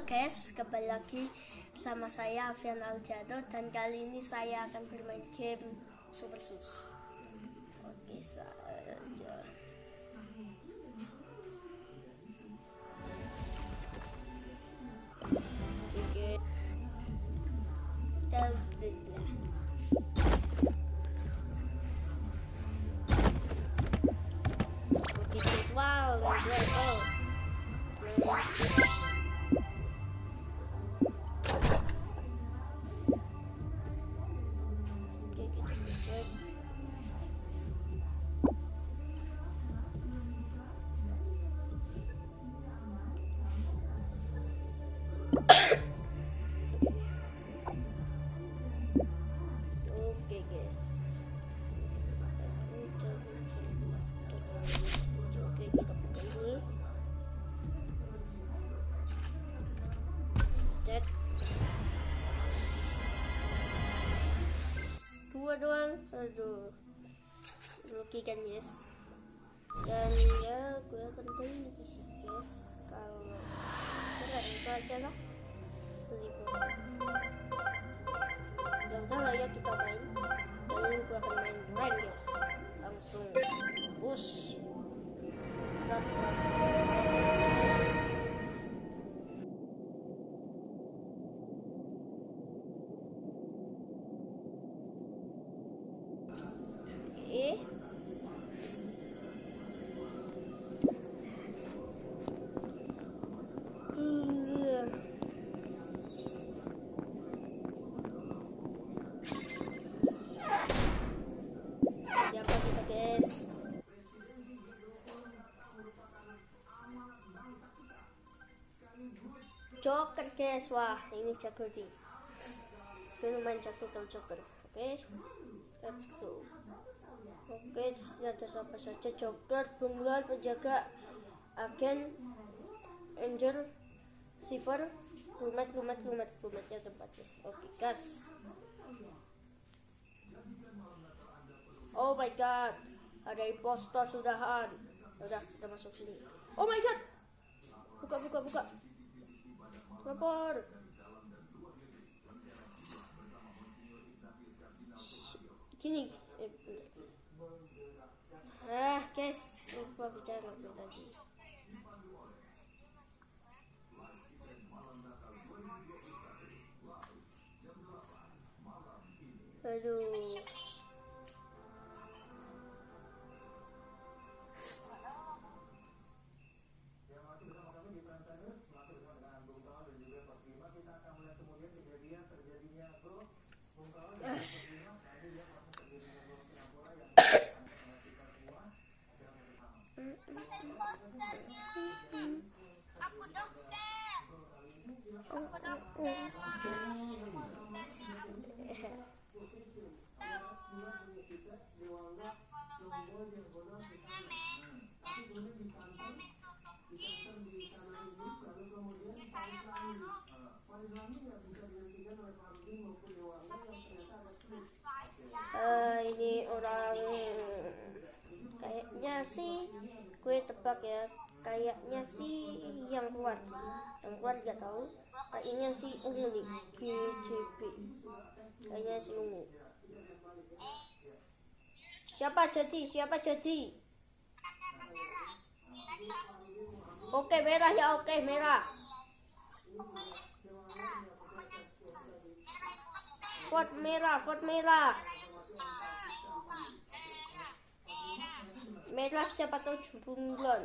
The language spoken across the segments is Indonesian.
guys, kembali lagi sama saya Avian Aldiado, dan kali ini saya akan bermain game Super Sus. Oke saja. Oke. Wow, oke guys. Oke, kita buka dulu. Cek. 2 doang. Aduh. Oke kan guys. Dan ya gue akan beli di sini guys. Kalau enggak itu aja lah. Beli bosan. Ya udah lah ya, kita main. Kali ini gue akan main rank guys. Langsung push. Joker guys, wah ini jago nih. Gue main jago tau Joker. Oke, let's go. Oke, ada siapa saja? Joker, bunglon, penjaga, agen, angel, silver, lumatnya tempat guys. Oke gas. Oh my god, ada impostor sudahan. Udah, kita masuk sini. Oh my god, buka. Lapor. Gini. Guys, lupa bicara tadi. Aduh. Ini orang kayaknya sih, gue tebak ya, kayaknya sih yang keluar nggak tahu, kayaknya si ungu nih, GJB, kayaknya si ungu. Siapa jadi? Oke merah ya, oke merah. Vote merah. Merah siapa tahu bunglon.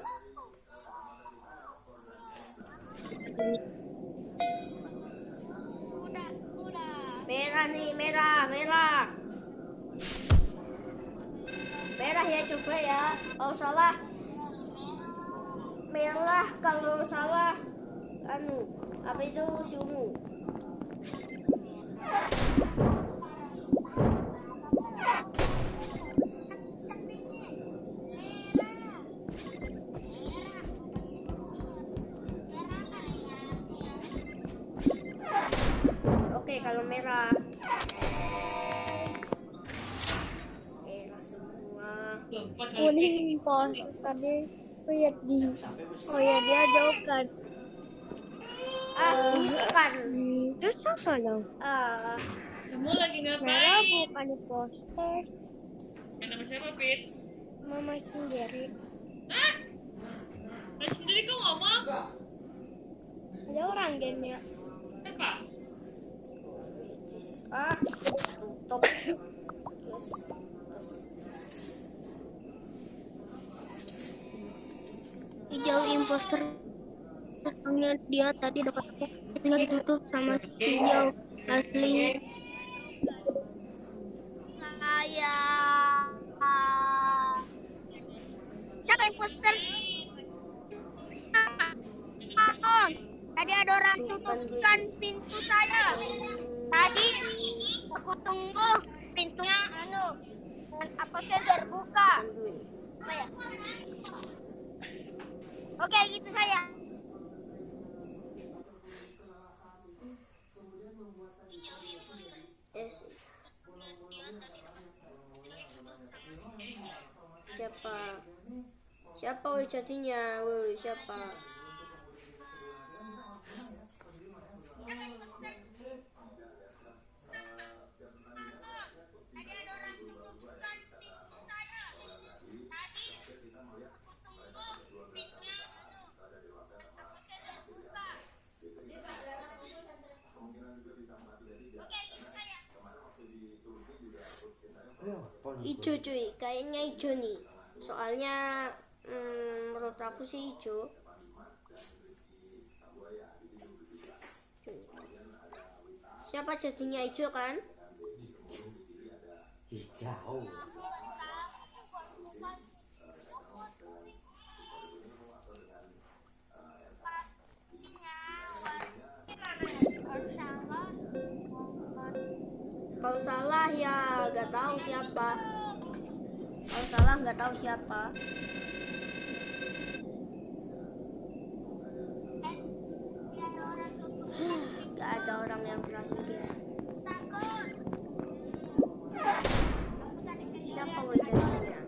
Merah nih, merah. Merah ya, coba ya. Oh salah. Merah, kalau salah apa itu si ungu. Oke, kalau merah semua. Kuning pos tadi lihat di. Oh ya, dia Joker. Bukan. Terus apa dong? Ah, Kamu lagi Merah ngapain? bukan di poster. Main sama siapa, Pit? Mama sendiri. Hah? Main sendiri kau ngomong? Ada orang gamenya. Apa? tutup. Yes. Hijau imposter. Soalnya dia tadi dapat aku. Itunya ditutup sama si hijau asli. Saya. Siapa imposter? Tadi ada orang tutupkan pintu saya. Tadi aku tunggu pintunya apa saya terbuka. Apa ya? Oke, gitu saya. Yes. Siapa woi jadinya? Woi, siapa? Ijo cuy, kayaknya ijo nih. Soalnya menurut aku sih ijo. Siapa jadinya ijo kan? Hijau. Kalau salah ya nggak tahu siapa. Kalau salah nggak tahu siapa. Nggak ada orang yang berhasil guys. Siapa wajahnya?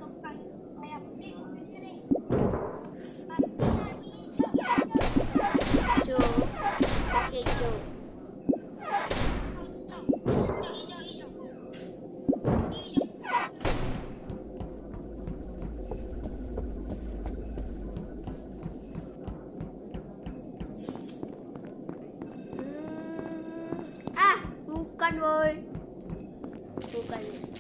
Jo, oke Jo. Bukan woi. Bukan yes.